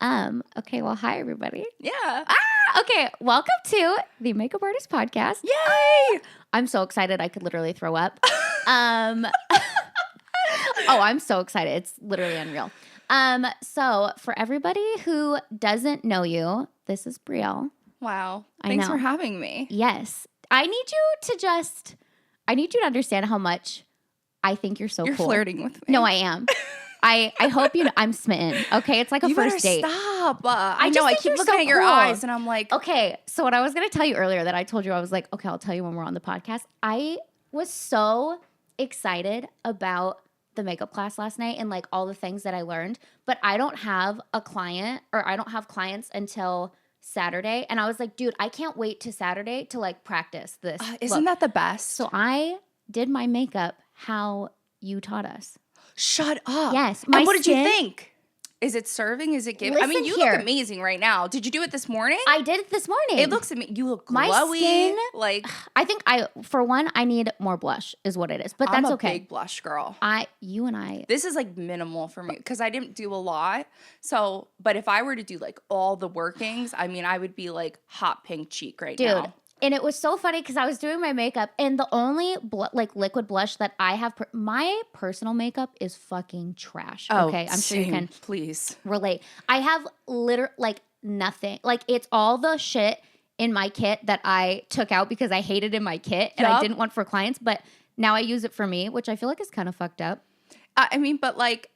Okay, well, hi everybody. Yeah. Okay, welcome to the Makeup Artist Podcast. Yay! I'm so excited I could literally throw up. Oh, I'm so excited. It's literally unreal. So for everybody who doesn't know you, this is Brielle. Wow. I Thanks know. for having me. Yes. I need you to understand how much I think you're so You're cool. flirting with me. No, I am. I hope you know I'm smitten. Okay, it's like a You first date. Stop. I know. I think keep you're looking so at your cool. eyes, and I'm like, Okay, so what I was going to tell you earlier that I told you, I was like, okay, I'll tell you when we're on the podcast. I was so excited about the makeup class last night and like all the things that I learned, but I don't have a client or I don't have clients until Saturday. And I was like, dude, I can't wait to Saturday to like practice this. Isn't that the best? So I did my makeup how you taught us. Shut up. Yes. And what did you think? Is it serving? Is it giving? I mean, you here. look amazing right now. Did you do it this morning? I did it this morning. It looks amazing. You look glowy. My skin, like I think for one, I need more blush is what it is, but that's okay. I'm a big blush girl. You and I. This is like minimal for me because I didn't do a lot. So, but if I were to do like all the workings, I mean, I would be like hot pink cheek right now. Dude. And it was so funny because I was doing my makeup and the only like liquid blush that I have, my personal makeup is fucking trash. Okay, I'm sure you can please relate. I have literally like nothing. Like it's all the shit in my kit that I took out because I hated in my kit and I didn't want for clients, but now I use it for me, which I feel like is kind of fucked up. I mean, but like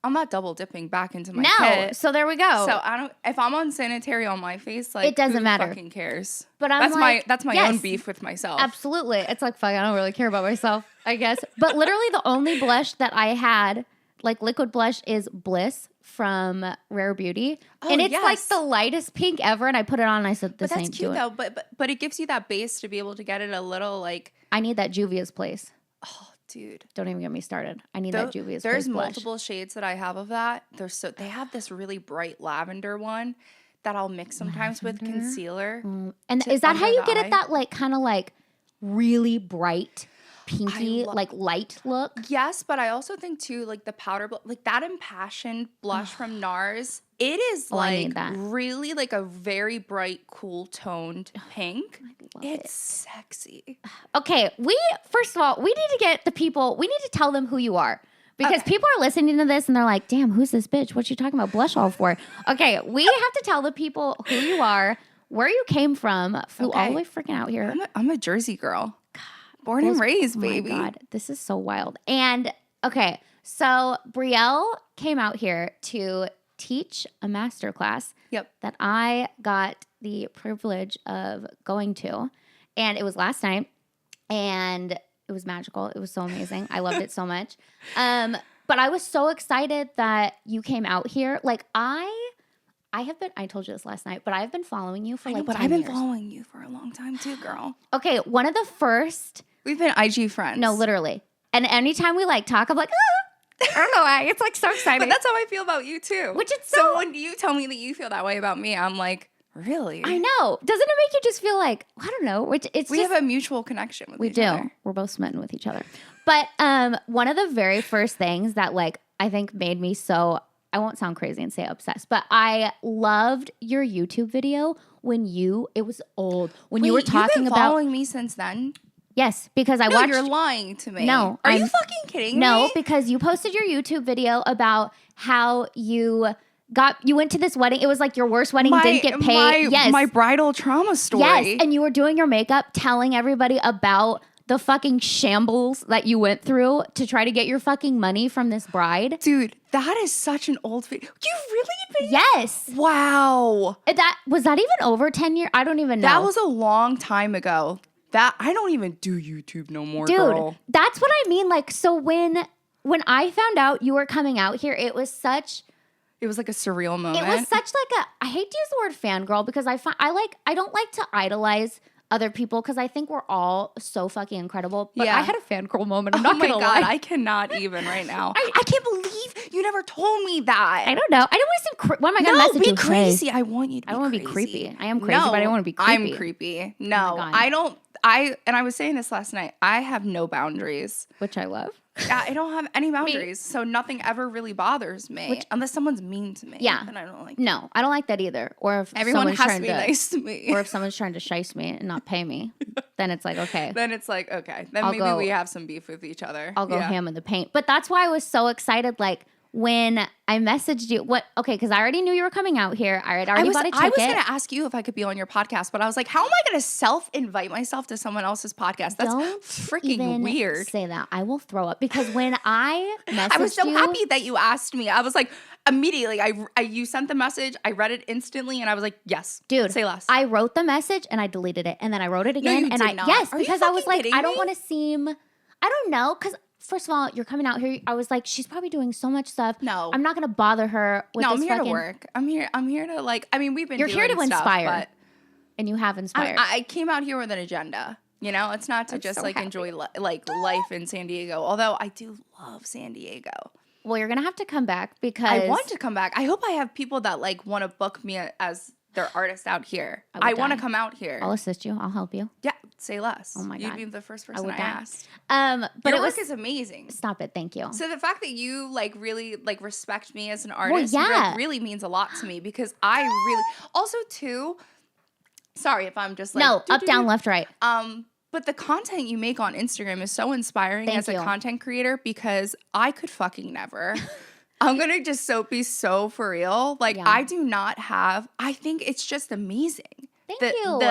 I'm not double dipping back into my kit. So there we go. So I don't. If I'm unsanitary on my face, like it doesn't who matter. Fucking cares. But that's my own beef with myself. Absolutely, it's like fuck. I don't really care about myself, I guess. But literally, the only blush that I had, like liquid blush, is Bliss from Rare Beauty, and it's like the lightest pink ever. And I put it on, and I said, "This but that's ain't cute do it." though. But it gives you that base to be able to get it a little like. I need that Juvia's Place. Oh. Dude, don't even get me started. I need that Juvia's Place There's blush. Multiple shades that I have of that. They have this really bright lavender one that I'll mix sometimes with concealer. And is that how you get it that like kind of like really bright pinky like light look? Yes, but I also think too like the powder like that impassioned blush from NARS. It is like really like a very bright, cool toned pink. It's sexy. Okay, first of all, we need to get the people, we need to tell them who you are. Because people are listening to this and they're like, damn, who's this bitch? What you talking about blush all for? Okay, we have to tell the people who you are, where you came from, flew all the way freaking out here. I'm a Jersey girl. Born and raised, baby. Oh my God, this is so wild. And okay, so Brielle came out here to teach a masterclass that I got the privilege of going to. And it was last night. And it was magical. It was so amazing. I loved it so much. But I was so excited that you came out here. Like I told you this last night, but I've been following you for like 10 years. I've been following you for a long time too, girl. Okay, one of the first. We've been IG friends. No, literally. And anytime we like talk, I'm like, I don't know why. It's like so exciting. But that's how I feel about you too. Which is so when you tell me that you feel that way about me, I'm like, really? I know. Doesn't it make you just feel like, I don't know. We have a mutual connection with each other. We do. We're both smitten with each other. But one of the very first things that like I think made me so, I won't sound crazy and say obsessed, but I loved your YouTube video it was old. When you were talking you've been about following me since then? Yes, because I watched. You're lying to me. No. Are you fucking kidding me? No, because you posted your YouTube video about how you went to this wedding. It was like your worst wedding, didn't get paid. My bridal trauma story. Yes, and you were doing your makeup, telling everybody about the fucking shambles that you went through to try to get your fucking money from this bride. Dude, that is such an old video. You really? Yes. Wow. Was that even over 10 years? I don't even know. That was a long time ago. I don't even do YouTube no more, dude, girl. That's what I mean. Like, so when I found out you were coming out here, it was like a surreal moment. It was such like I hate to use the word fangirl because I don't like to idolize other people because I think we're all so fucking incredible. But I had a fangirl moment. I'm not gonna lie. I cannot even right now. I can't believe you never told me that. I don't know. I don't want to seem what am I gonna message you? Be crazy. I want you to be I don't want to be creepy. I am crazy, but I don't want to be creepy. I'm creepy. No, I don't. I was saying this last night. I have no boundaries. Which I love. I don't have any boundaries, so nothing ever really bothers me unless someone's mean to me. Yeah, then I don't like. No, I don't like that either. Or if everyone has to be nice to me, or if someone's trying to shice me and not pay me, then it's like okay. Then it's like okay. Then maybe we have some beef with each other. I'll go ham in the paint. But that's why I was so excited. Like when I messaged you, because I already knew you were coming out here. I had already bought a ticket. I was going to ask you if I could be on your podcast, but I was like, how am I going to self-invite myself to someone else's podcast? That's freaking weird. Say that. I will throw up because when I messaged I was so happy that you asked me. I was like, immediately, you sent the message, I read it instantly, and I was like, yes, dude, say less. I wrote the message and I deleted it, and then I wrote it again, no, you did not. Yes, Are because you I was like, I don't me? want to seem, I don't know, because. First of all, you're coming out here. I was like, she's probably doing so much stuff. No. I'm not going to bother her with I'm here to work. I'm here to like, I mean, we've been You're doing here to stuff, inspire. But and you have inspired. I came out here with an agenda. You know, it's not to just like enjoy life in San Diego. Although I do love San Diego. Well, you're going to have to come back because. I want to come back. I hope I have people that like want to book me as their artist out here. I want to come out here. I'll assist you. I'll help you. Yeah, say less. Oh my God. You'd be the first person I asked. But your work is amazing. Stop it. Thank you. So the fact that you like really like respect me as an artist like, really means a lot to me because I really also too. Sorry if I'm just like up, down, left, right. But the content you make on Instagram is so inspiring as a content creator because I could fucking never. I'm going to just be so for real. Like, I do not have, I think it's just amazing. Thank you.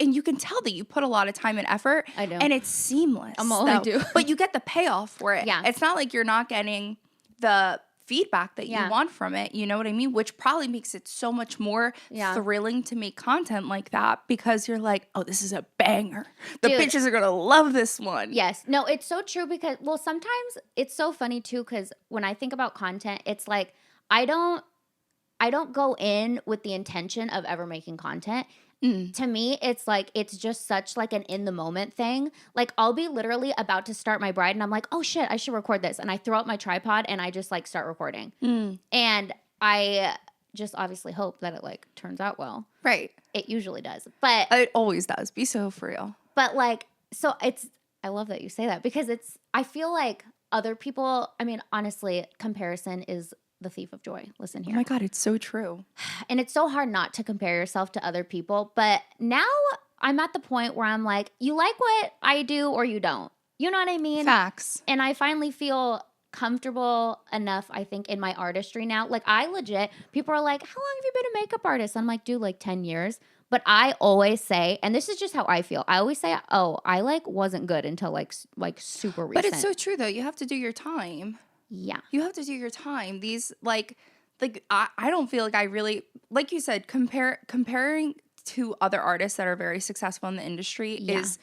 And you can tell that you put a lot of time and effort. I do. And it's seamless. I do. But you get the payoff for it. Yeah. It's not like you're not getting the feedback that you want from it. You know what I mean? Which probably makes it so much more thrilling to make content like that because you're like, oh, this is a banger. The bitches are going to love this one. Yes. No, it's so true because, well, sometimes it's so funny too because when I think about content, it's like I don't go in with the intention of ever making content. To me, it's like, it's just such like an in the moment thing. Like I'll be literally about to start my bride and I'm like, oh shit, I should record this. And I throw out my tripod and I just like start recording. And I just obviously hope that it like turns out well. Right. It usually does. But it always does. Be so for real. But like, so I love that you say that because I feel like other people, I mean, honestly, comparison is the thief of joy. Listen here. Oh my God, it's so true. And it's so hard not to compare yourself to other people. But now I'm at the point where I'm like, you like what I do or you don't. You know what I mean? Facts. And I finally feel comfortable enough, I think, in my artistry now. Like I legit, people are like, how long have you been a makeup artist? I'm like, dude, like 10 years. But I always say, and this is just how I feel. I always say, oh, I like wasn't good until like super recent. But it's so true though. You have to do your time. Yeah. You have to do your time. These like I don't feel like I really, like you said, comparing to other artists that are very successful in the industry is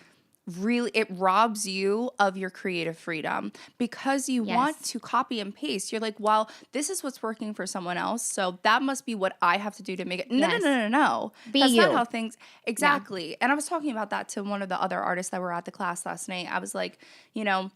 really, it robs you of your creative freedom because you want to copy and paste. You're like, well, this is what's working for someone else. So that must be what I have to do to make it. No. That's not how things, exactly. Yeah. And I was talking about that to one of the other artists that were at the class last night. I was like, you know,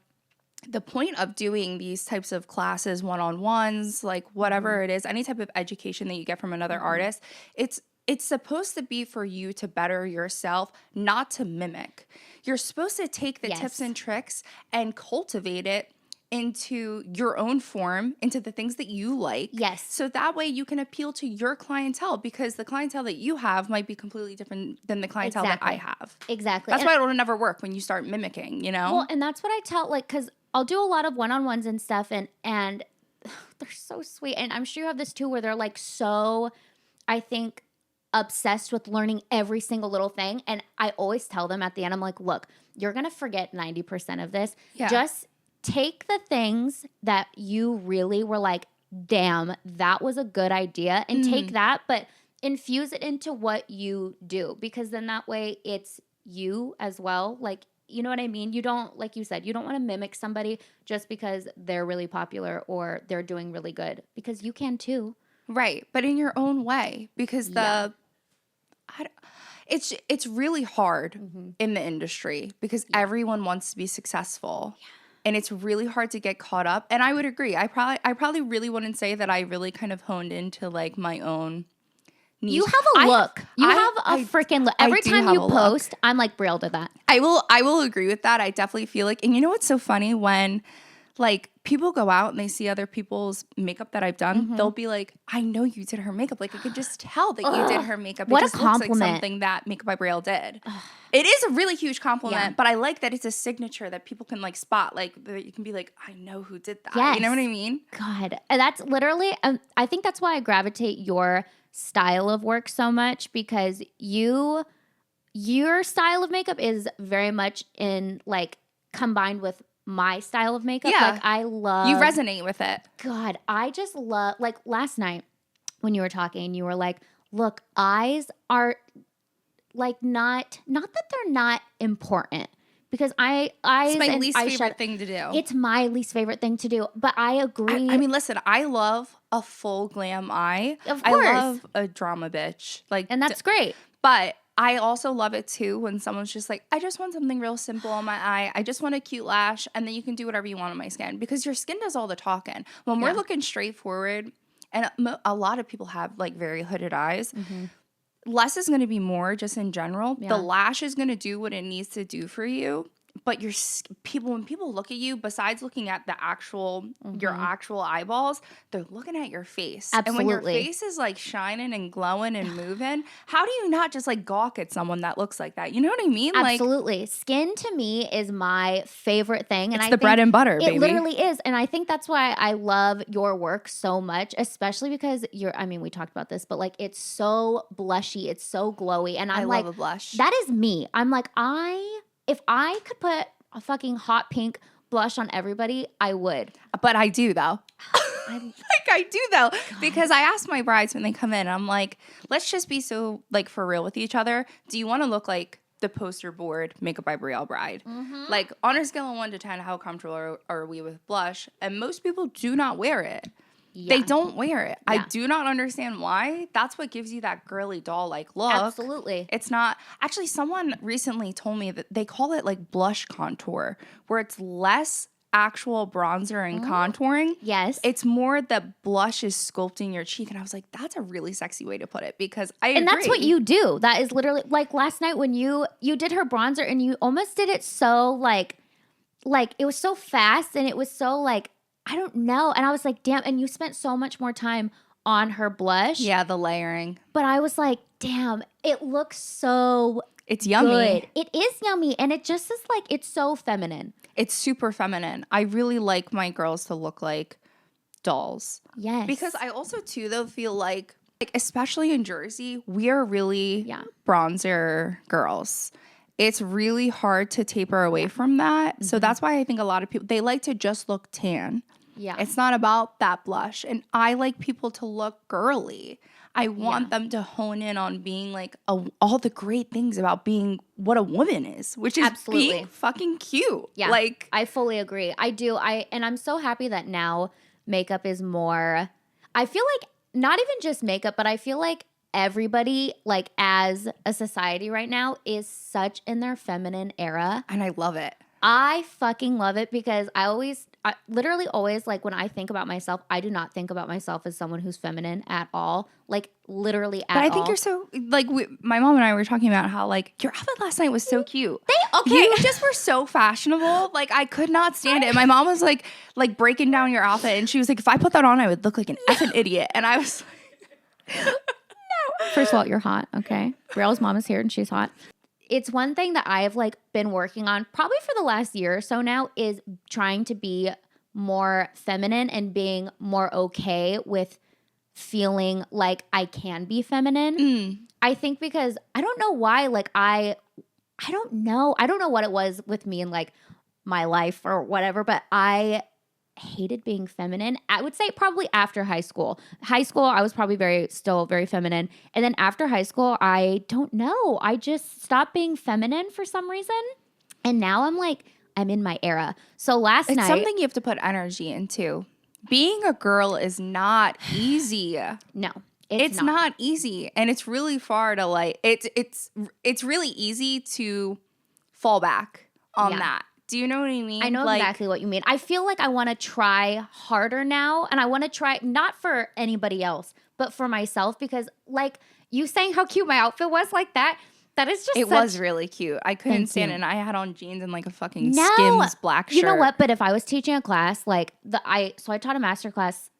the point of doing these types of classes, one-on-ones, like whatever it is, any type of education that you get from another artist, it's supposed to be for you to better yourself, not to mimic. You're supposed to take the tips and tricks and cultivate it into your own form, into the things that you like. Yes. So that way you can appeal to your clientele because the clientele that you have might be completely different than the clientele that I have. Exactly. That's why it'll never work when you start mimicking, you know? Well, and that's what I tell, like, because I'll do a lot of one-on-ones and stuff, and they're so sweet. And I'm sure you have this too, where they're like so, I think, obsessed with learning every single little thing. And I always tell them at the end, I'm like, look, you're going to forget 90% of this. Yeah. Just take the things that you really were like, damn, that was a good idea. And take that, but infuse it into what you do. Because then that way it's you as well. Like, you know what I mean? You don't, like you said, you don't want to mimic somebody just because they're really popular or they're doing really good. Because you can too. Right. But in your own way. Because it's really hard in the industry because everyone wants to be successful. Yeah. And it's really hard to get caught up. And I would agree. I probably really wouldn't say that I really kind of honed into like my own niche. You have a look. You have a freaking look. Every time you post, I'm like, Brielle did that. I will agree with that. I definitely feel like, and you know what's so funny when like people go out and they see other people's makeup that I've done. They'll be like, I know you did her makeup. Like I could just tell that you did her makeup. What it just a compliment. looks like something that Makeup by Brielle did. It is a really huge compliment, but I like that it's a signature that people can like spot. Like you can be like, I know who did that. Yes. You know what I mean? God, and that's literally, I think that's why I gravitate your style of work so much, because your style of makeup is very much in like combined with my style of makeup. Yeah. Like I love. You resonate with it. God, I just love, like last night when you were talking, you were like, look, eyes are like not that they're not important, because eyes It's my and least favorite thing to do. It's my least favorite thing to do, but I agree. I mean, listen, I love a full glam eye. Of course. I love a drama bitch. Like, and that's great. But I also love it too when someone's just like, I just want something real simple on my eye. I just want a cute lash, and then you can do whatever you want on my skin, because your skin does all the talking. When we're looking straightforward, and a lot of people have like very hooded eyes, less is going to be more just in general. The lash is going to do what it needs to do for you. But when people look at you, besides looking at the actual your actual eyeballs, they're looking at your face. Absolutely. And when your face is like shining and glowing and moving, how do you not just like gawk at someone that looks like that? You know what I mean? Absolutely. Like, skin to me is my favorite thing, and it's the bread and butter, baby. It literally is, and I think that's why I love your work so much, especially because we talked about this, but like it's so blushy, it's so glowy, and I like love a blush. That is me. I'm like if I could put a fucking hot pink blush on everybody, I would. But I do, though. Because I ask my brides when they come in, and I'm like, let's just be so like for real with each other. Do you want to look like the poster board Makeup by Brielle bride? Like on a scale of 1 to 10, how comfortable are we with blush? And most people do not wear it. Yeah. They don't wear it. Yeah. I do not understand why. That's what gives you that girly doll-like look. Absolutely. It's not. Actually, someone recently told me that they call it like blush contour, where it's less actual bronzer and contouring. Yes. It's more that blush is sculpting your cheek. And I was like, that's a really sexy way to put it, because I agree. And that's what you do. That is literally, like last night when you did her bronzer, and you almost did it so like it was so fast, and it was so like, I don't know. And I was like, damn. And you spent so much more time on her blush. Yeah, the layering. But I was like, damn, it looks so It's yummy. Good. It is yummy. And it just is like, it's so feminine. It's super feminine. I really like my girls to look like dolls. Yes. Because I also, too, though, feel like especially in Jersey, we are really bronzer girls. It's really hard to taper away from that. So that's why I think a lot of people, they like to just look tan. Yeah. It's not about that blush. And I like people to look girly. I want them to hone in on being like all the great things about being what a woman is, which is being fucking cute. Yeah. Like, I fully agree. I do. And I'm so happy that now makeup is more, I feel like not even just makeup, but I feel like everybody, like as a society right now, is such in their feminine era. And I love it. I fucking love it because I literally always, like when I think about myself, I do not think about myself as someone who's feminine at all. Like literally at all. But I think you're so, like my mom and I were talking about how like your outfit last night was so cute. Okay. You just were so fashionable. Like I could not stand it. And my mom was like breaking down your outfit. And she was like, if I put that on, I would look like an effing idiot. And I was like, no. First of all, you're hot. Okay. Brielle's mom is here and she's hot. It's one thing that I've like been working on probably for the last year or so now is trying to be more feminine and being more okay with feeling like I can be feminine. I think because I don't know why, like I don't know what it was with me in like my life or whatever, but I hated being feminine. I would say probably after high school. High school, I was probably still very feminine. And then after high school, I don't know. I just stopped being feminine for some reason. And now I'm in my era. So last night. It's something you have to put energy into. Being a girl is not easy. No. It's not easy. And it's really far to like, it's really easy to fall back on that. Do you know what I mean? I know exactly what you mean. I feel like I want to try harder now, and I want to try not for anybody else, but for myself, because like you saying how cute my outfit was like that, That is just It was really cute. I couldn't stand it. And I had on jeans and like a fucking Skims black shirt. You know what? But if I was teaching a class, like I taught a master class,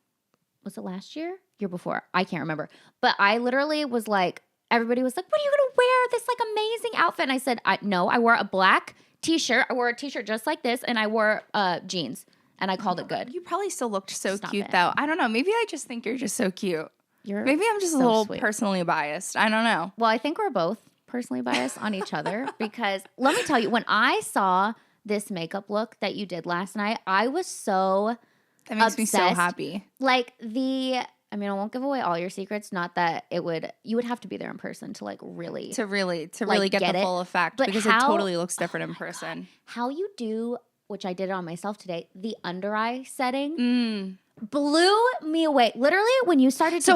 was it last year? Year before? I can't remember. But I literally was like, everybody was like, what are you going to wear? This like amazing outfit. And I said, no, I wore a black t-shirt. I wore a t-shirt just like this. And I wore jeans. And I called it good. You probably still looked so cute though. I don't know. Maybe I just think you're just so cute. Maybe I'm just a little personally biased. I don't know. Well, I think we're both personally biased on each other because let me tell you, when I saw this makeup look that you did last night, I was so that makes obsessed. Me so happy. Like I won't give away all your secrets. Not that you would have to be there in person to like really get the full effect, but because it totally looks different in person. God, how you do, which I did it on myself today, the under eye setting. Blew me away. Literally, when you started to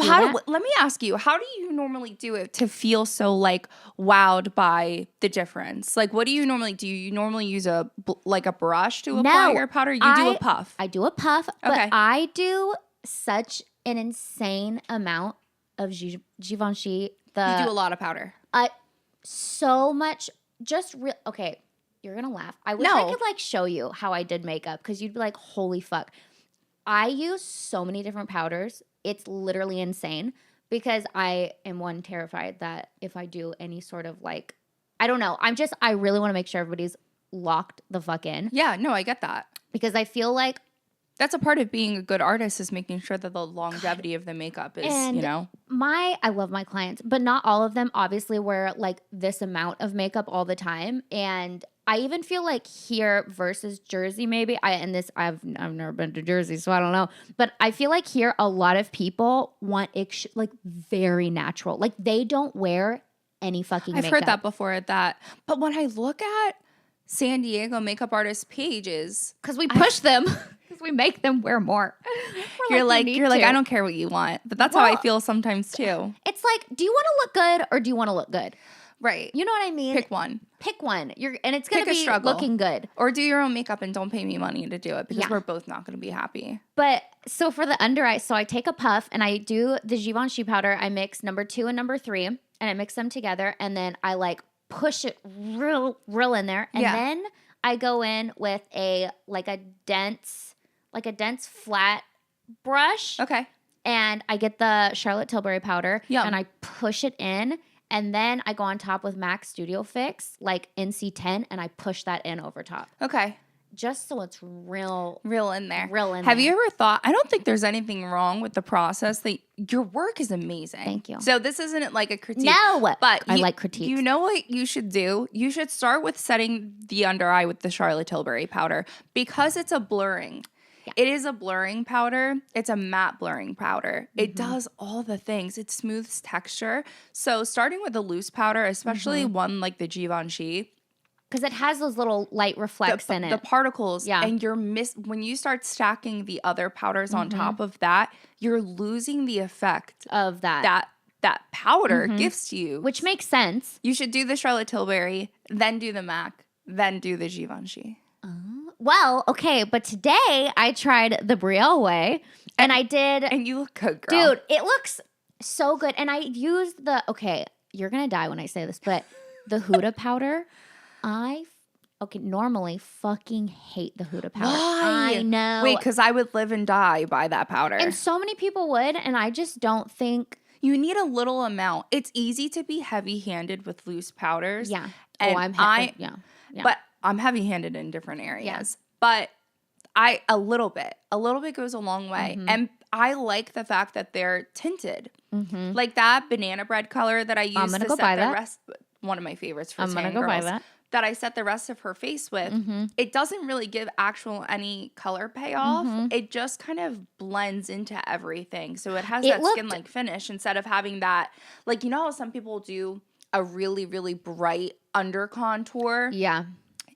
let me ask you, how do you normally do it to feel so like wowed by the difference? Like, what do you normally do? You normally use a brush to apply your powder? You do a puff. I do a puff, but I do such an insane amount of Givenchy. You do a lot of powder. So much. Okay, you're going to laugh. I wish I could like show you how I did makeup because you'd be like, holy fuck. I use so many different powders. It's literally insane because I am terrified that if I do any sort of like, I don't know. I really want to make sure everybody's locked the fuck in. Yeah, no, I get that. Because I feel like that's a part of being a good artist is making sure that the longevity of the makeup is, I love my clients, but not all of them obviously wear like this amount of makeup all the time. And I even feel like here versus Jersey, maybe I've never been to Jersey, so I don't know. But I feel like here a lot of people want like very natural. Like they don't wear any fucking makeup. I've heard that before. But when I look at San Diego makeup artist pages, because we push them. We make them wear more. You're like, I don't care what you want. But that's how I feel sometimes too. It's like, do you want to look good or do you want to look good? Right. You know what I mean? Pick one. And it's going to be looking good. Or do your own makeup and don't pay me money to do it because we're both not going to be happy. But so for the under eye, so I take a puff and I do the Givenchy powder. I mix number 2 and number 3 and I mix them together and then I like push it real in there. And then I go in with a dense flat brush. Okay. And I get the Charlotte Tilbury powder and I push it in. And then I go on top with MAC Studio Fix, like NC10, and I push that in over top. Okay. Just so it's real in there. Have you ever thought, I don't think there's anything wrong with the process. Your work is amazing. Thank you. So this isn't like a critique. No. But I like critiques. You know what you should do? You should start with setting the under eye with the Charlotte Tilbury powder because it's a blurring. It is a blurring powder. It's a matte blurring powder. It does all the things. It smooths texture. So starting with a loose powder, especially one like the Givenchy. Because it has those little light reflects in it. The particles. Yeah. And when you start stacking the other powders on top of that, you're losing the effect of that powder gives to you. Which makes sense. You should do the Charlotte Tilbury, then do the MAC, then do the Givenchy. Well, okay, but today I tried the Brielle way, and I did. And you look good, girl. Dude, it looks so good. And I used you're going to die when I say this, but the Huda powder, normally fucking hate the Huda powder. Why? I know. Wait, because I would live and die by that powder. And so many people would, and I just don't think. You need a little amount. It's easy to be heavy-handed with loose powders. Yeah. And But I'm heavy-handed in different areas. Yeah. But a little bit goes a long way. And I like the fact that they're tinted. Like that banana bread color that I used to set the rest, one of my favorites for tan girls, that I set the rest of her face with. It doesn't really give any color payoff. It just kind of blends into everything. So it has that skin-like finish instead of having that, like, you know how some people do a really, really bright under contour? Yeah.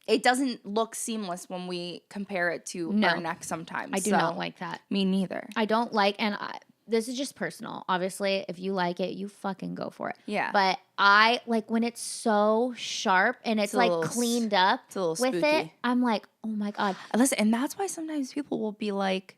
It doesn't look seamless when we compare it to our neck sometimes. I do not like that. Me neither. I don't like, this is just personal. Obviously, if you like it, you fucking go for it. Yeah. But I like when it's so sharp and it's like cleaned up with spooky. it. I'm like, oh my God. Listen, and that's why sometimes people will be like,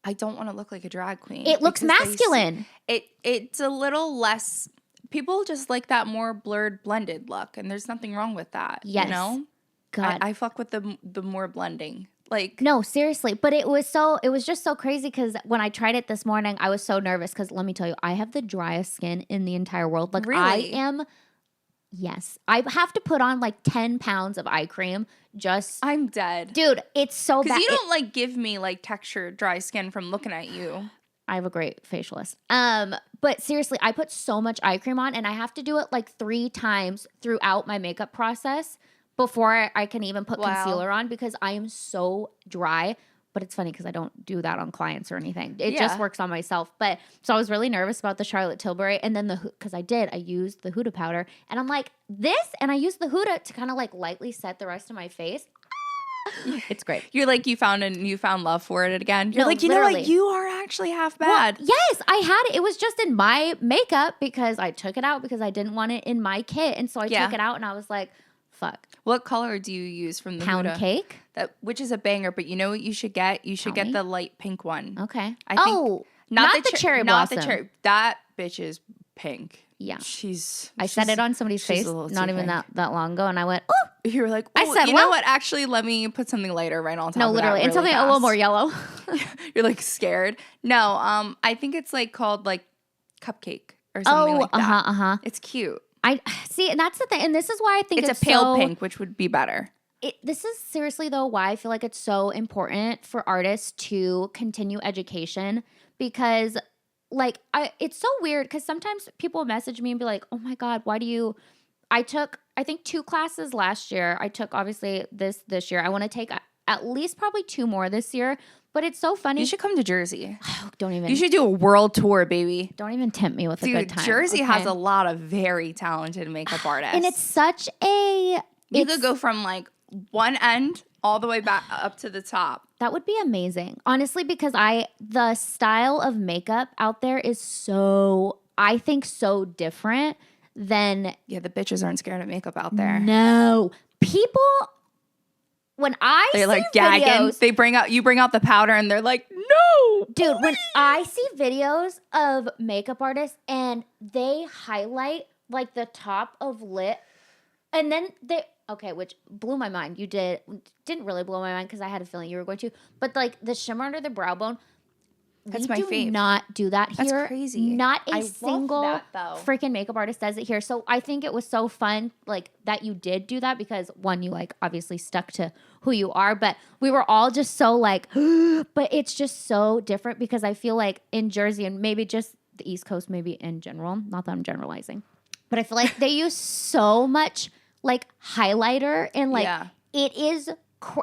I don't want to look like a drag queen. It looks masculine. It's a little less people just like that more blurred, blended look, and there's nothing wrong with that. Yes. You know? God. I fuck with the more blending. Like, no, seriously. But it was just so crazy because when I tried it this morning, I was so nervous because let me tell you, I have the driest skin in the entire world. Like really? Yes. I have to put on like 10 pounds of eye cream I'm dead. Dude, it's so bad. Because you don't like give me like textured dry skin from looking at you. I have a great facialist. But seriously, I put so much eye cream on and I have to do it like 3 times throughout my makeup process before I can even put concealer on because I am so dry. But it's funny because I don't do that on clients or anything. It just works on myself. But so I was really nervous about the Charlotte Tilbury. And then because I used the Huda powder. And I'm like, and I used the Huda to kind of like lightly set the rest of my face. It's great. You're like, you found love for it again. You're like, literally. Know what? You are actually half bad. Well, yes, I had it. It was just in my makeup because I took it out because I didn't want it in my kit. And so I took it out and I was like, fuck. What color do you use from the Pound Huda? Cake? Which is a banger, but you know what you should get? You should get the light pink one. Okay. I think not the cherry blossom. Not the cherry. That bitch is pink. Yeah. I said it on somebody's face not even that long ago, and I went, oh. You were like, I said, you know what? Actually, let me put something lighter right on top of that. No, literally. And something a little more yellow. You're like scared. No, I think it's like called like cupcake or something like that. It's cute. I see, and that's the thing. And this is why I think it's a pale pink, which would be better. This is seriously, though, why I feel like it's so important for artists to continue education because, like, it's so weird because sometimes people message me and be like, oh, my God, why do you – I took, I think, 2 classes last year. I took, obviously, this year. I want to take at least probably 2 more this year. But it's so funny. You should come to Jersey. Don't even. You should do a world tour, baby. Don't even tempt me with a good time. Jersey has a lot of very talented makeup artists. And it's such a... You could go from like one end all the way back up to the top. That would be amazing. Honestly, because the style of makeup out there is so, I think, so different than... Yeah, the bitches aren't scared of makeup out there. No. People... When they're like gagging, videos, you bring out the powder and they're like, no, dude. Please. When I see videos of makeup artists and they highlight like the top of lip, and then which blew my mind. You didn't really blow my mind because I had a feeling you were going to, but like the shimmer under the brow bone. That's my fave. Do not do that here. That's crazy. Not a single freaking makeup artist does it here. So I think it was so fun, like that you did do that because one, you like obviously stuck to who you are, but we were all just so like, but it's just so different because I feel like in Jersey and maybe just the East Coast, maybe in general, not that I'm generalizing, but I feel like they use so much like highlighter and like it is.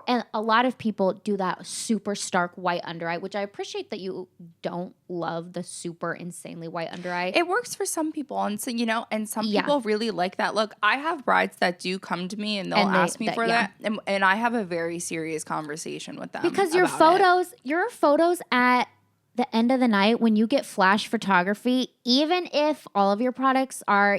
And a lot of people do that super stark white under eye, which I appreciate that you don't love the super insanely white under eye. It works for some people. And so, and some people really like that look. I have brides that do come to me and they'll ask me for that. And I have a very serious conversation with them. Because your photos at the end of the night, when you get flash photography, even if all of your products are,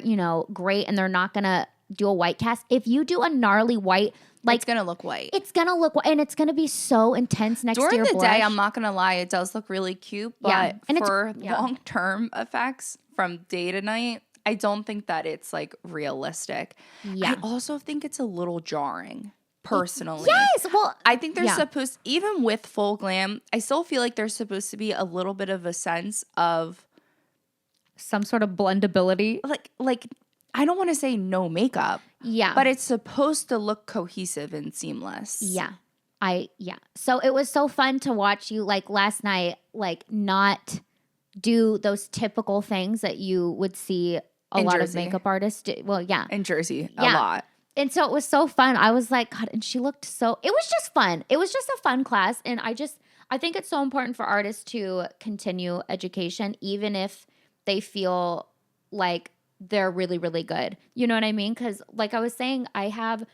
great and they're not going to do a white cast, if you do a gnarly white, like it's gonna look white. It's gonna look white, and it's gonna be so intense next to your blush. During the day, I'm not gonna lie, it does look really cute. But for long-term effects from day to night, I don't think that it's like realistic. Yeah. I also think it's a little jarring, personally. Yes. Well, I think there's supposed, even with full glam, I still feel like there's supposed to be a little bit of a sense of some sort of blendability, like. I don't want to say no makeup. Yeah. But it's supposed to look cohesive and seamless. Yeah. So it was so fun to watch you like last night, like not do those typical things that you would see a lot of makeup artists do. Well, yeah. In Jersey, a lot. And so it was so fun. I was like, God, and she looked so, it was just fun. It was just a fun class. And I think it's so important for artists to continue education, even if they feel like they're really, really good. You know what I mean? Because like I was saying, I'll have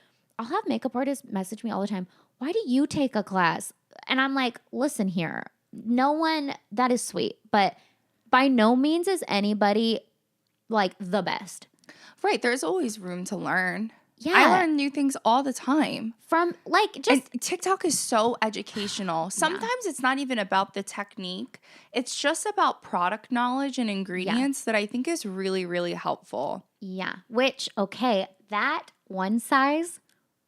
makeup artists message me all the time. Why do you take a class? And I'm like, listen here, no one, that is sweet, but by no means is anybody like the best. Right. There's always room to learn. Yeah. I learn new things all the time. From like just and TikTok is so educational. Sometimes it's not even about the technique. It's just about product knowledge and ingredients that I think is really, really helpful. Yeah. Which, okay, that one size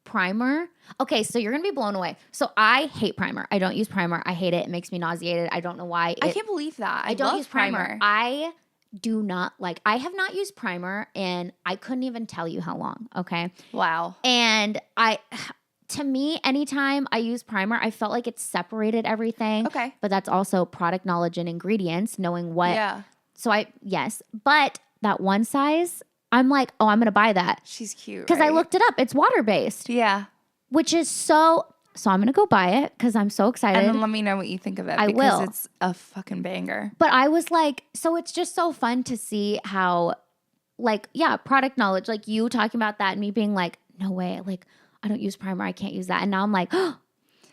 primer. Okay, so you're going to be blown away. So I hate primer. I don't use primer. I hate it. It makes me nauseated. I don't know why. I can't believe that. I don't use primer. I do not like, I have not used primer and I couldn't even tell you how long. Okay. Wow. And to me, anytime I use primer, I felt like it separated everything. Okay. But that's also product knowledge and ingredients, knowing what. Yeah. So yes. But that one size, I'm like, oh, I'm going to buy that. She's cute. Because I looked it up. It's water-based. Yeah. Which is so I'm going to go buy it because I'm so excited. And then let me know what you think of it. I will. Because it's a fucking banger. But I was like, so it's just so fun to see how, like, product knowledge, like you talking about that and me being like, no way, like, I don't use primer. I can't use that. And now I'm like, oh,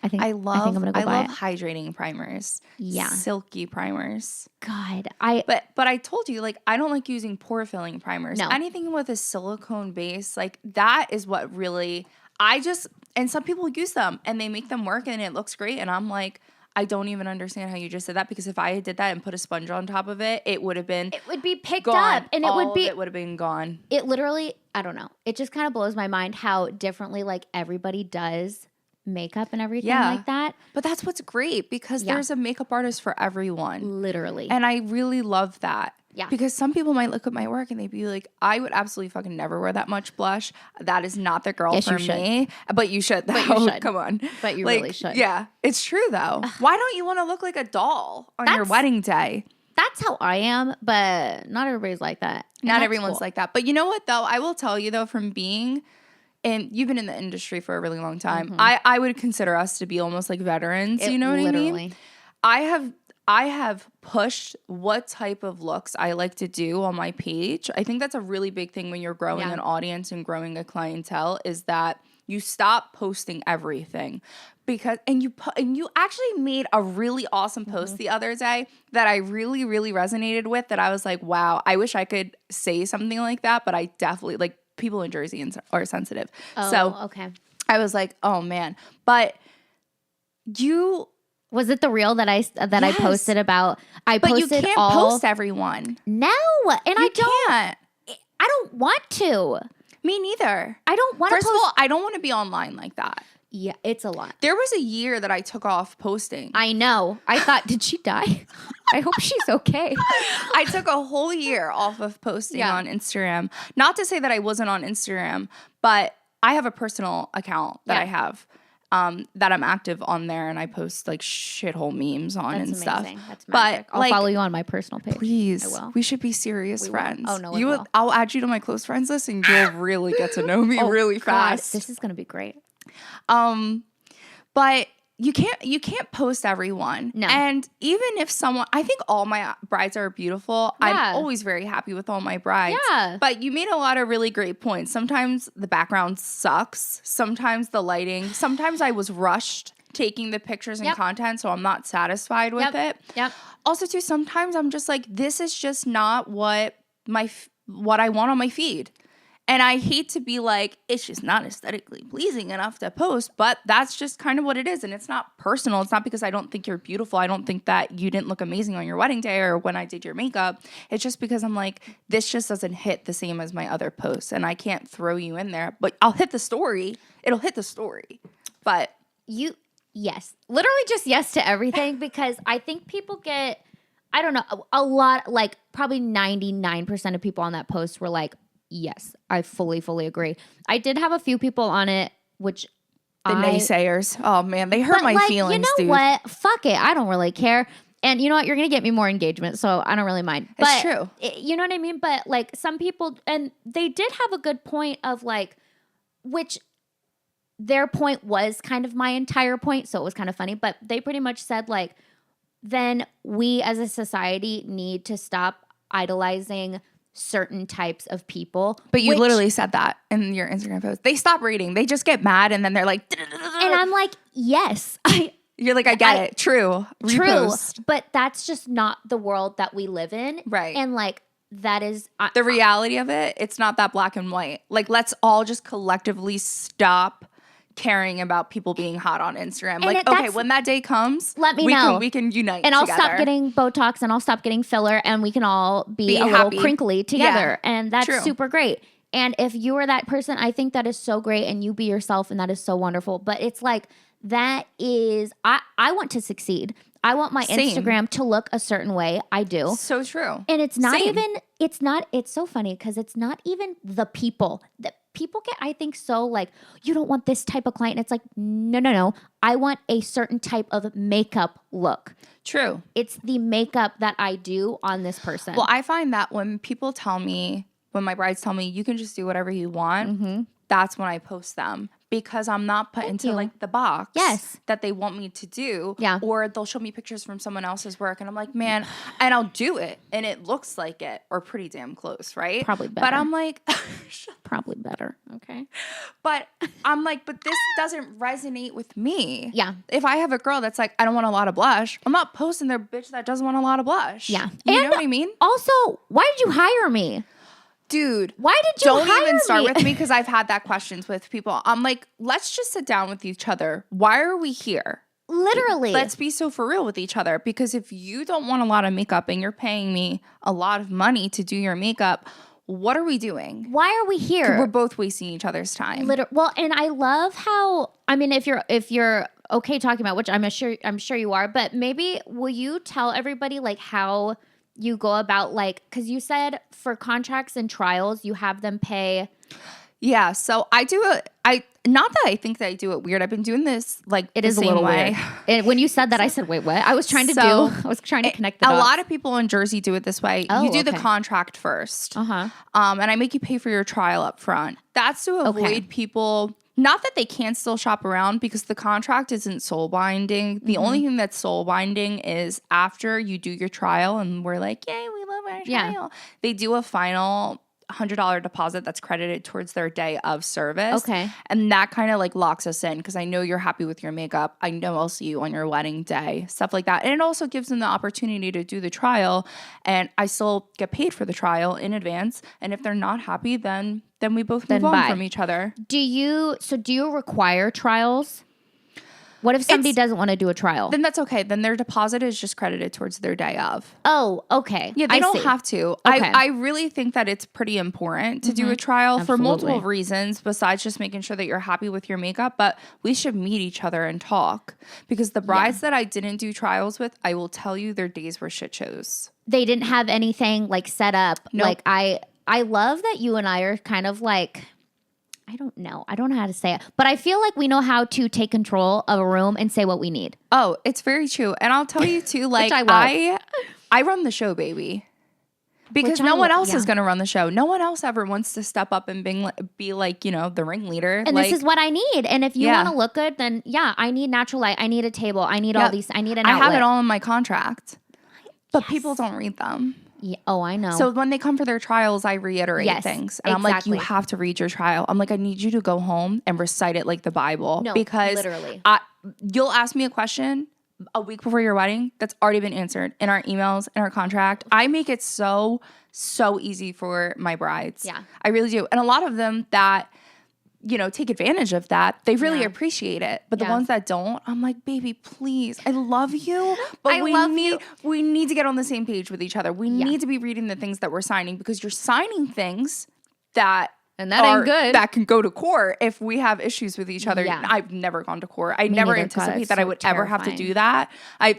I think I'm going to go buy it. I love hydrating primers. Yeah. Silky primers. God. But I told you, like, I don't like using pore filling primers. No. Anything with a silicone base, like, that is what really, and some people use them and they make them work and it looks great. And I'm like, I don't even understand how you just said that, because if I did that and put a sponge on top of it, it would be picked gone. up and it would have been gone. It literally, I don't know. It just kind of blows my mind how differently like everybody does makeup and everything like that. But that's what's great, because there's a makeup artist for everyone. Literally. And I really love that. Yeah. Because some people might look at my work and they'd be like, I would absolutely fucking never wear that much blush. That is not the girl for me. But you should, though. But you should. Come on. But you really should. Yeah. It's true, though. Why don't you want to look like a doll on your wedding day? That's how I am, but not everybody's like that. Not everyone's like that. But you know what, though? I will tell you, though, from being... And you've been in the industry for a really long time. Mm-hmm. I would consider us to be almost like veterans. You know what I mean? I have pushed what type of looks I like to do on my page. I think that's a really big thing when you're growing an audience and growing a clientele, is that you stop posting everything. Because you actually made a really awesome post the other day that I really, really resonated with, that I was like, wow, I wish I could say something like that, but I definitely, like, people in Jersey are sensitive. Oh, so okay. I was like, oh man. But was it the reel that I posted about? But you can't post everyone. No, and I don't want to. Me neither. I don't want to. First of all, I don't want to be online like that. Yeah, it's a lot. There was a year that I took off posting. I know. I thought, did she die? I hope she's okay. I took a whole year off of posting on Instagram. Not to say that I wasn't on Instagram, but I have a personal account that I have that I'm active on there, and I post like shithole memes on and stuff. That's magic. But I'll follow you on my personal page. Please, I will. We should be serious friends. Oh no, I'll add you to my close friends list, and you'll really get to know me really fast. This is gonna be great. But you can't post everyone. No. And even if I think all my brides are beautiful. Yeah. I'm always very happy with all my brides. Yeah. But you made a lot of really great points. Sometimes the background sucks. Sometimes the lighting. Sometimes I was rushed taking the pictures and content, so I'm not satisfied with it. Yep. Also, too, sometimes I'm just like, this is just not what I want on my feed. And I hate to be like, it's just not aesthetically pleasing enough to post, but that's just kind of what it is. And it's not personal. It's not because I don't think you're beautiful. I don't think that you didn't look amazing on your wedding day or when I did your makeup. It's just because I'm like, this just doesn't hit the same as my other posts. And I can't throw you in there, but I'll hit the story. It'll hit the story. But yes, literally just yes to everything, because I think people get, I don't know, a lot, like probably 99% of people on that post were like, yes, I fully agree. I did have a few people on it, which naysayers. Oh man, they hurt my feelings, you know dude. What? Fuck it. I don't really care. And you know what? You're going to get me more engagement, so I don't really mind. It's true. You know what I mean? But like some people, and they did have a good point of like, which their point was kind of my entire point, so it was kind of funny. But they pretty much said like, then we as a society need to stop idolizing certain types of people. But you literally said that in your Instagram post. They stop reading. They just get mad and then they're like, and I'm like, yes. You're like, I get it. True. Repost. But that's just not the world that we live in. Right. And like, that is the reality of it. It's not that black and white. Like, let's all just collectively stop caring about people being hot on Instagram. Like, okay, when that day comes, let me know. We can unite and I'll together. Stop getting Botox and I'll stop getting filler and we can all be a little crinkly together. Yeah, and that's super great. And if you are that person, I think that is so great and you be yourself and that is so wonderful. But it's like, that is, I want to succeed. I want my Instagram to look a certain way. I do. So true. And it's not even, it's so funny because it's not even the people that people get, I think, so like, you don't want this type of client. It's like, no. I want a certain type of makeup look. True. It's the makeup that I do on this person. Well, I find that when people tell me, when my brides tell me, you can just do whatever you want, that's when I post them. Because I'm not put into like the box that they want me to do. Yeah. Or they'll show me pictures from someone else's work and I'm like, man, and I'll do it. And it looks like it or pretty damn close, right? Probably better. But I'm like, probably better. Okay. But I'm like, but this doesn't resonate with me. Yeah. If I have a girl that's like, I don't want a lot of blush, I'm not posting their bitch that doesn't want a lot of blush. Yeah. You know what I mean? Also, why did you hire me? Dude, why did you don't even start with me because I've had that questions with people. I'm like, let's just sit down with each other. Why are we here? Literally. Let's be so for real with each other because if you don't want a lot of makeup and you're paying me a lot of money to do your makeup, what are we doing? Why are we here? We're both wasting each other's time. Well, and I love how, I mean, if you're okay talking about, which I'm sure you are, but maybe will you tell everybody like how you go about, like, because you said for contracts and trials, you have them pay. Yeah. So I do not that I think that I do it weird. I've been doing this like it is a little way. Weird. When you said that, I said, wait, what? I was trying to connect the dots. A lot of people in Jersey do it this way. You do the contract first. And I make you pay for your trial up front. That's to avoid people. Not that they can't still shop around because the contract isn't soul binding. The only thing that's soul binding is after you do your trial and we're like, yay, we love our trial. They do a final $100 deposit that's credited towards their day of service. Okay. And that kind of like locks us in because I know you're happy with your makeup. I know I'll see you on your wedding day, stuff like that. And it also gives them the opportunity to do the trial and I still get paid for the trial in advance. And if they're not happy, then we both move on from each other. Do you require trials? What if somebody doesn't want to do a trial? Then that's okay. Then their deposit is just credited towards their day of. Oh, okay. Yeah, they don't have to. Okay. I really think that it's pretty important to do a trial for multiple reasons besides just making sure that you're happy with your makeup. But we should meet each other and talk because the brides that I didn't do trials with, I will tell you their days were shit shows. They didn't have anything like set up. Nope. Like I love that you and I are kind of like, I don't know how to say it, but I feel like we know how to take control of a room and say what we need. Oh, it's very true. And I'll tell you too, like I run the show, baby. Because no one else is going to run the show. No one else ever wants to step up and be like, you know, the ringleader. And this is what I need. And if you want to look good, then I need natural light. I need a table. I need all these. I need an outlet. I have it all in my contract. But people don't read them. Yeah. Oh, I know. So when they come for their trials, I reiterate things. And I'm like, you have to read your trial. I'm like, I need you to go home and recite it like the Bible. No, because literally. You'll ask me a question a week before your wedding that's already been answered in our emails, in our contract. I make it so easy for my brides. Yeah. I really do. And a lot of them that, you know, take advantage of that, they really appreciate it. But the ones that don't, I'm like, baby, please, I love you. But we need to get on the same page with each other. We need to be reading the things that we're signing because you're signing things that ain't good. That can go to court if we have issues with each other. Yeah. I've never gone to court. I never anticipate that I would ever have to do that.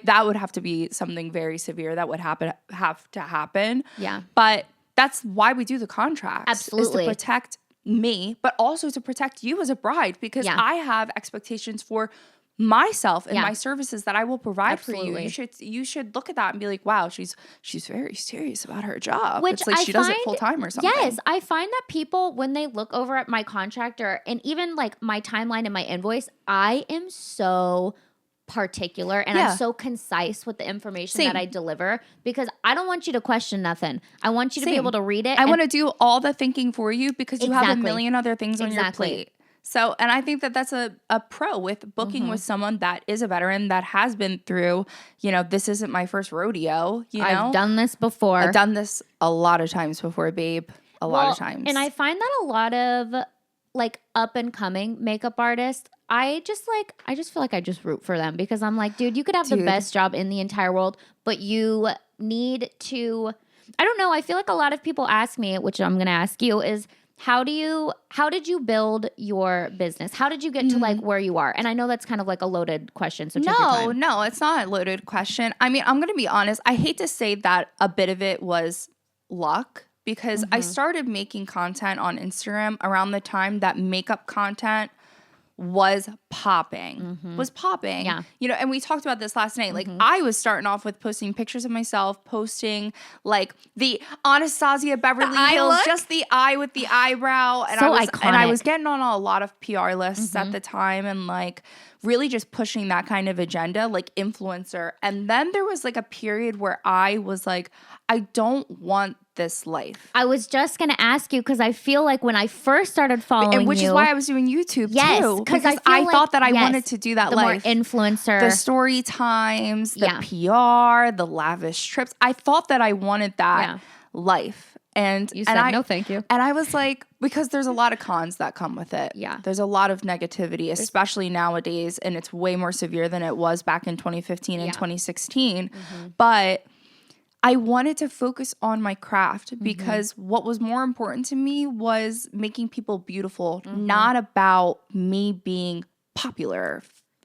That would have to be something very severe that would have to happen. Yeah. But that's why we do the contracts. Absolutely. Is to protect me, but also to protect you as a bride because I have expectations for myself and my services that I will provide for you. You should look at that and be like, wow, she's very serious about her job. Which it's like she does it full time or something. Yes, I find that people when they look over at my contract and even like my timeline and my invoice, I am so particular and I'm so concise with the information that I deliver because I don't want you to question nothing. I want you to be able to read it. I want to do all the thinking for you because you have a million other things on your plate. So, and I think that that's a pro with booking with someone that is a veteran that has been through, this isn't my first rodeo, I've done this before. I've done this a lot of times before, babe. A lot of times. And I find that a lot of like up and coming makeup artists, I just feel like I just root for them because I'm like, dude, you could have the best job in the entire world, but you need to, I don't know. I feel like a lot of people ask me, which I'm going to ask you, is how did you build your business? How did you get to like where you are? And I know that's kind of like a loaded question. So take your time. No, it's not a loaded question. I mean, I'm going to be honest. I hate to say that a bit of it was luck because I started making content on Instagram around the time that makeup content was popping. Yeah. And we talked about this last night. Like I was starting off with posting pictures of myself, posting like the Anastasia Beverly Hills, just the eye with the eyebrow. And so iconic. And I was getting on a lot of PR lists at the time and like really just pushing that kind of agenda, like influencer. And then there was like a period where I was like, I don't want this life. I was just going to ask you because I feel like when I first started following you. Which is why I was doing YouTube too. Because I thought that I wanted to do that life. The more influencer. The story times, the PR, the lavish trips. I thought that I wanted that life. And you said no thank you. And I was like, because there's a lot of cons that come with it. Yeah. There's a lot of negativity, especially nowadays. And it's way more severe than it was back in 2015 and 2016. But I wanted to focus on my craft because what was more important to me was making people beautiful, not about me being popular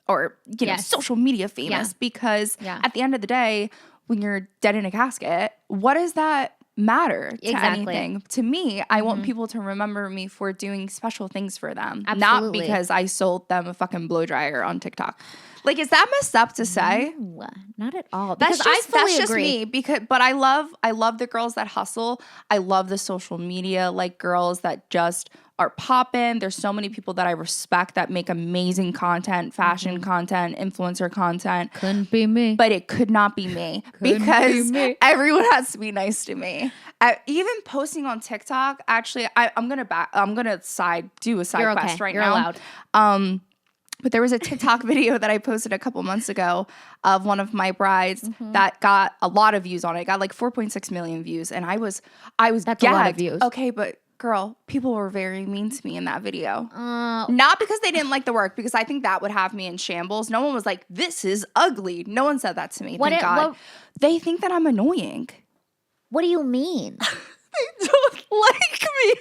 or social media famous. Because at the end of the day, when you're dead in a casket, what does that matter to anything? To me, I want people to remember me for doing special things for them, not because I sold them a fucking blow dryer on TikTok. Like, is that messed up to say? No, not at all. That's just me. But I love the girls that hustle. I love the social media like girls that just are popping. There's so many people that I respect that make amazing content, fashion content, influencer content. Couldn't be me. But it could not be me because everyone has to be nice to me. Even posting on TikTok, actually, I'm gonna do a side quest right now. You're allowed. But there was a TikTok video that I posted a couple months ago of one of my brides that got a lot of views on it. It got like 4.6 million views. And I was That's gagged. a lot of views. Okay, but girl, people were very mean to me in that video. Not because they didn't like the work, because I think that would have me in shambles. No one was like, this is ugly. No one said that to me, thank God. They think that I'm annoying. What do you mean? They don't like me.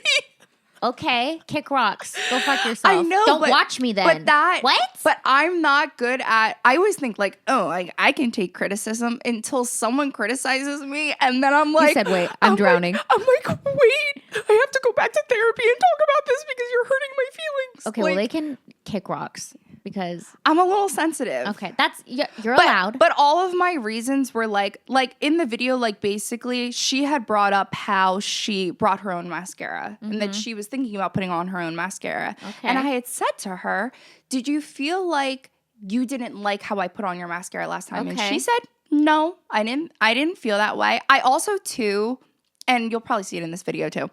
Okay, kick rocks. Go fuck yourself. I know. Don't watch me then. But I'm not good at. I always think like, I can take criticism until someone criticizes me, and then I'm like, you said, wait, I'm drowning. I'm like, wait, I have to go back to therapy and talk about this because you're hurting my feelings. Okay, well they can kick rocks because I'm a little sensitive. Okay, you're allowed. But all of my reasons were like in the video, like basically she had brought up how she brought her own mascara and that she was thinking about putting on her own mascara. Okay. And I had said to her, did you feel like you didn't like how I put on your mascara last time? Okay. And she said, no, I didn't feel that way. I also too, and you'll probably see it in this video too,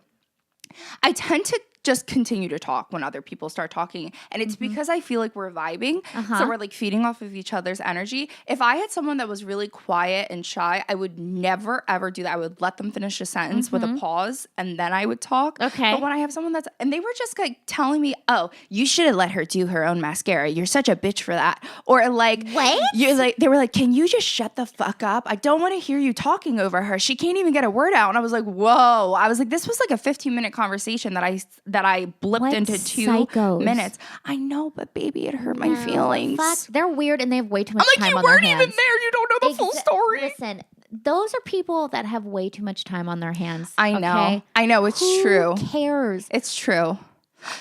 I tend to just continue to talk when other people start talking. And it's because I feel like we're vibing. So we're like feeding off of each other's energy. If I had someone that was really quiet and shy, I would never, ever do that. I would let them finish a sentence with a pause and then I would talk. Okay. But when I have someone and they were just like telling me, oh, you should have let her do her own mascara. You're such a bitch for that. Or like, what? They were like, can you just shut the fuck up? I don't want to hear you talking over her. She can't even get a word out. And I was like, whoa. I was like, this was like a 15-minute conversation that I blipped into 2 minutes. I know, but baby, it hurt my feelings. Fuck. They're weird and they have way too much time on their their hands. You weren't even there. You don't know the full story. Listen, those are people that have way too much time on their hands. I know. Okay? I know. It's true. Who cares? It's true.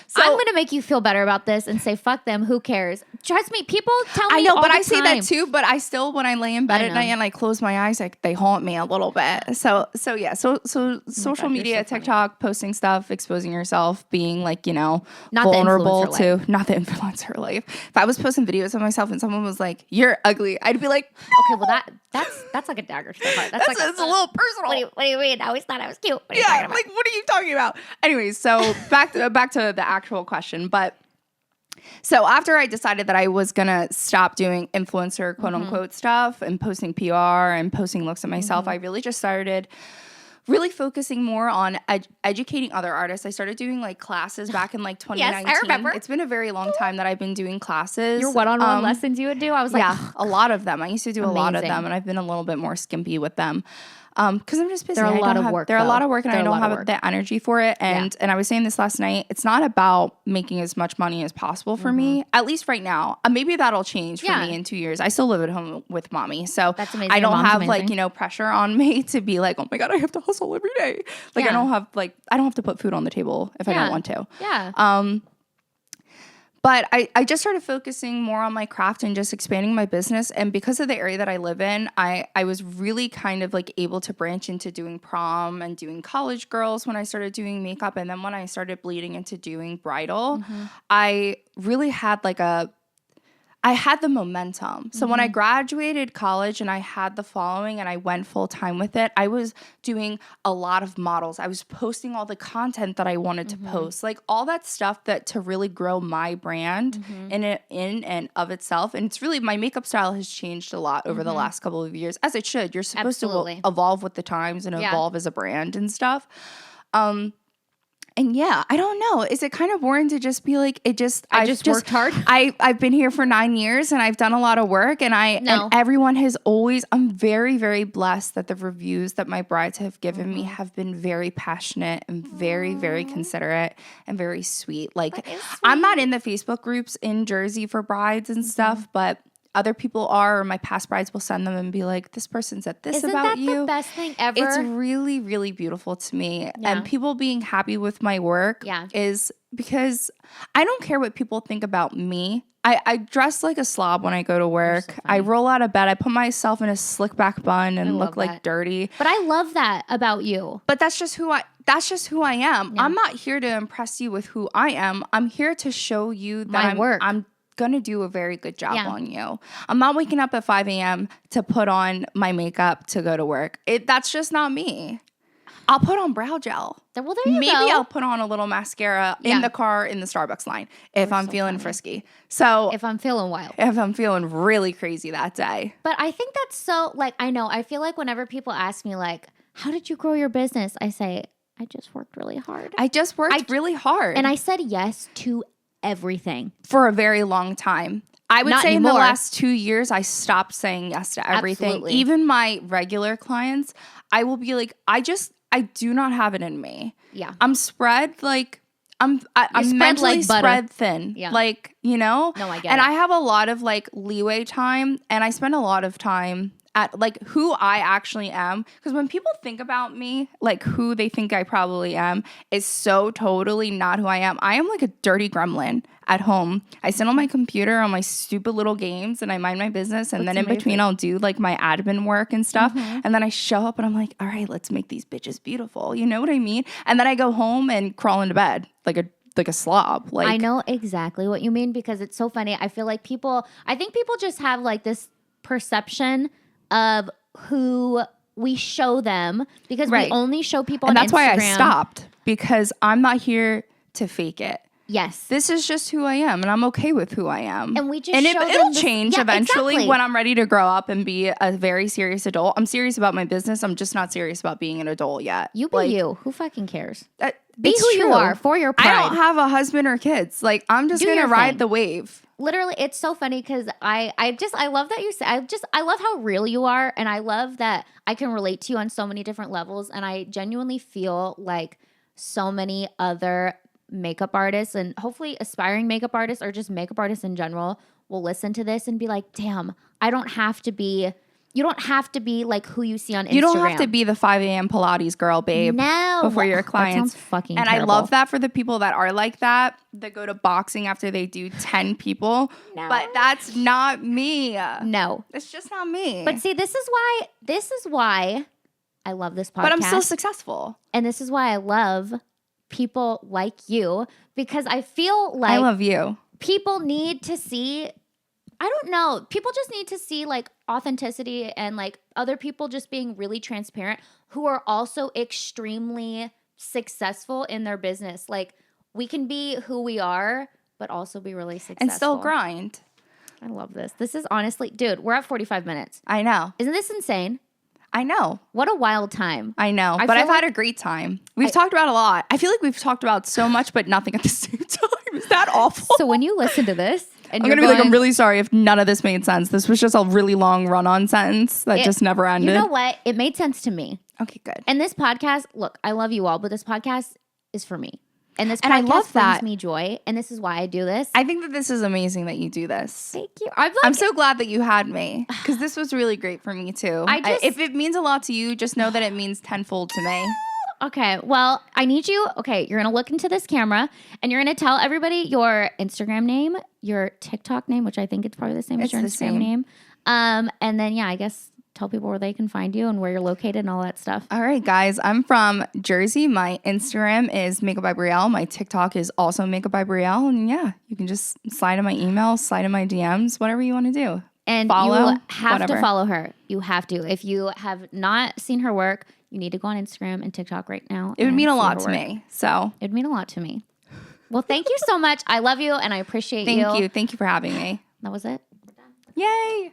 So I'm going to make you feel better about this and say, fuck them. Who cares? Trust me. People tell me I know, all but the I say that too. But I still, when I lay in bed at night and I close my eyes, like they haunt me a little bit. So yeah. So social media, TikTok, posting stuff, exposing yourself, being like, not vulnerable to not the influencer life. If I was posting videos of myself and someone was like, "You're ugly," I'd be like, "Okay, well that's like a dagger to the heart. That's like it's a little personal. What do you mean? I always thought I was cute. What are you talking about? Anyways, so back to the actual question, but So after I decided that I was going to stop doing influencer quote unquote stuff and posting PR and posting looks at myself, I really just started really focusing more on educating other artists. I started doing like classes back in like 2019. Yes, I remember. It's been a very long time that I've been doing classes. Your one-on-one lessons you would do? I was like, yeah, a lot of them. I used to do a lot of them, and I've been a little bit more skimpy with them. Because I'm just busy. They're a lot of work, and I don't have the energy for it. And I was saying this last night, it's not about making as much money as possible for me, at least right now. Maybe that'll change for me in 2 years. I still live at home with mommy. So that's amazing. I don't have like, pressure on me to be like, oh my God, I have to hustle every day. Like I don't have to put food on the table if I don't want to. Yeah. But I just started focusing more on my craft and just expanding my business. And because of the area that I live in, I was really kind of like able to branch into doing prom and doing college girls when I started doing makeup. And then when I started bleeding into doing bridal, I really had I had the momentum. So when I graduated college and I had the following and I went full time with it, I was doing a lot of models. I was posting all the content that I wanted to post, like all that stuff that to really grow my brand in and of itself. And it's really, my makeup style has changed a lot over the last couple of years, as it should. You're supposed to evolve with the times and evolve as a brand and stuff. And yeah, I don't know. Is it kind of boring to just be like, I just worked hard? I've been here for 9 years and I've done a lot of work and and everyone has always, I'm very, very blessed that the reviews that my brides have given me have been very passionate and very, very considerate and very sweet. Like I'm not in the Facebook groups in Jersey for brides and stuff, but other people are, or my past brides will send them and be like, this person said this about you. Isn't that the best thing ever? It's really, really beautiful to me. Yeah. And people being happy with my work is because I don't care what people think about me. I dress like a slob when I go to work. So I roll out of bed. I put myself in a slick back bun and look like dirty. But I love that about you. But that's just who I am. Yeah. I'm not here to impress you with who I am. I'm here to show you that I'm gonna do a very good job on you. I'm not waking up at 5 a.m. to put on my makeup to go to work. That's just not me. I'll put on brow gel. Well, there you go. Maybe I'll put on a little mascara in the car in the Starbucks line if I'm feeling frisky. So if I'm feeling wild. If I'm feeling really crazy that day. But I think that's so, like, I feel like whenever people ask me, like, how did you grow your business? I say, I just worked really hard. I just worked really hard. And I said yes to everything for a very long time. I would say in the last 2 years, I stopped saying yes to everything. Absolutely. Even my regular clients, I will be like, I do not have it in me. Yeah. I'm spread like, I'm mentally spread thin. Yeah. Like, No, I get it. And I have a lot of like leeway time and I spend a lot of time at like who I actually am. Because when people think about me, like who they think I probably am is so totally not who I am. I am like a dirty gremlin at home. I sit on my computer on my stupid little games and I mind my business. And then in between I'll do like my admin work and stuff. And then I show up and I'm like, all right, let's make these bitches beautiful. You know what I mean? And then I go home and crawl into bed like a slob. Like I know exactly what you mean because it's so funny. I feel like I think people just have like this perception of who we show them because we only show people on Instagram. And that's why I stopped because I'm not here to fake it. Yes. This is just who I am and I'm okay with who I am. And we just it'll change eventually when I'm ready to grow up and be a very serious adult. I'm serious about my business. I'm just not serious about being an adult yet. You be you. Who fucking cares? Be who you are for your pride. I don't have a husband or kids. Like I'm just going to ride the wave. Literally, it's so funny because I love that you say, I love how real you are. And I love that I can relate to you on so many different levels. And I genuinely feel like so many other makeup artists and hopefully aspiring makeup artists or just makeup artists in general will listen to this and be like, damn, you don't have to be like who you see on Instagram. You don't have to be the 5 a.m. Pilates girl, babe. No. Before your clients. That sounds fucking terrible. I love that for the people that are like that go to boxing after they do 10 people. No. But that's not me. No. It's just not me. But see, this is why I love this podcast. But I'm still successful. And this is why I love people like you because I feel like I love you. People need to see, I don't know, people just need to see like authenticity and like other people just being really transparent who are also extremely successful in their business. Like we can be who we are but also be really successful. And still grind. I love this. This is honestly, dude, we're at 45 minutes. I know. Isn't this insane? I know. What a wild time. I know. But I've had a great time. We've talked about a lot. I feel like we've talked about so much, but nothing at the same time. Is that awful? So when you listen to this, and I'm going to be like, I'm really sorry if none of this made sense. This was just a really long run-on sentence that just never ended. You know what? It made sense to me. Okay, good. And this podcast, look, I love you all, but this podcast is for me. And this podcast I love brings me joy. And this is why I do this. I think that this is amazing that you do this. Thank you. I'm so glad that you had me because this was really great for me too. If it means a lot to you, just know that it means tenfold to me. Okay. Well, I need you. Okay. You're going to look into this camera and you're going to tell everybody your Instagram name, your TikTok name, which I think it's probably the same as your Instagram name. And then, yeah, I guess tell people where they can find you and where you're located and all that stuff. All right, guys. I'm from Jersey. My Instagram is Makeup by Brielle. My TikTok is also Makeup by Brielle. And yeah, you can just slide in my email, slide in my DMs, whatever you want to do. And you have to follow her. You have to. If you have not seen her work, you need to go on Instagram and TikTok right now. It would mean a lot to me. So it'd mean a lot to me. Well, thank you so much. I love you and I appreciate you. Thank you. Thank you for having me. That was it. Yay.